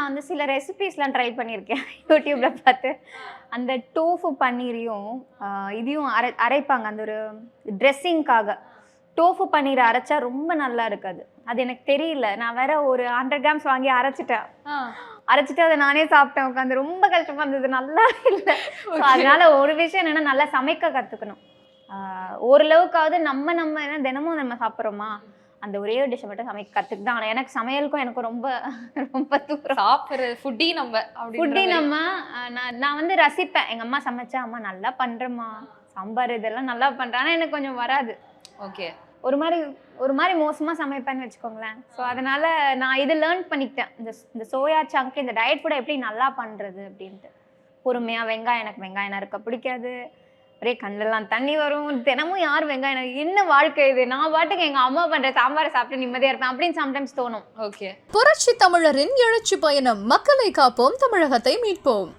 நான் வந்து சில ரெசிபீஸ்லாம் ட்ரை பண்ணியிருக்கேன் யூடியூப்ல பார்த்து. அந்த டோஃபு பன்னீரையும் இதையும் அரைப்பாங்க அந்த ஒரு ட்ரெஸ்ஸிங்காக. டோஃபு பன்னீரை அரைச்சா ரொம்ப நல்லா இருக்காது. அது எனக்கு தெரியல. நான் வேற ஒரு 100 கிராம்ஸ் வாங்கி அரைச்சிட்டேன். அரைச்சிட்டு அதை நானே சாப்பிட்டேன் உட்காந்து. ரொம்ப கஷ்டமா இருந்தது, நல்லா இல்லை. அதனால ஒரு விஷயம் என்னன்னா, நல்லா சமைக்க கற்றுக்கணும். ஓரளவுக்காவது நம்ம ஏன்னா தினமும் நம்ம சாப்பிட்றோமா, அந்த ஒரே ஒரு டிஷ்ஷை மட்டும் சமைக்க கற்றுக்கு தான். ஆனால் எனக்கு சமையலுக்கும் எனக்கு ரொம்ப ரொம்ப தூரம். சாப்பிட்ற ஃபுட்டி நம்ம நான் வந்து ரசிப்பேன். எங்கள் அம்மா சமைச்சா, அம்மா நல்லா பண்ணுறேம்மா, சாம்பார் இதெல்லாம் நல்லா பண்ணுறேன். ஆனால் எனக்கு கொஞ்சம் வராது. ஓகே. ஒரு மாதிரி மோசமாக சமைப்பேன்னு வச்சுக்கோங்களேன். ஸோ அதனால் நான் இது லேர்ன் பண்ணிக்கிட்டேன். இந்த சோயா சங்க், இந்த டயட் ஃபுட்டை எப்படி நல்லா பண்ணுறது அப்படின்ட்டு. பொறுமையாக எனக்கு வெங்காயம் நறுக்க பிடிக்காது. ஒரே கண்ணெல்லாம் தண்ணி வரும். தினமும் யார் வெங்காயம், என்ன வாழ்க்கை இது? நான் பாட்டுக்கு எங்கள் அம்மா பண்ணுற சாம்பாரை சாப்பிட்டு நிம்மதியாக இருப்பேன் அப்படின்னு சம்டைம்ஸ் தோணும். ஓகே. புரட்சி தமிழரின் எழுச்சி பயணம். மக்களை காப்போம், தமிழகத்தை மீட்போம்.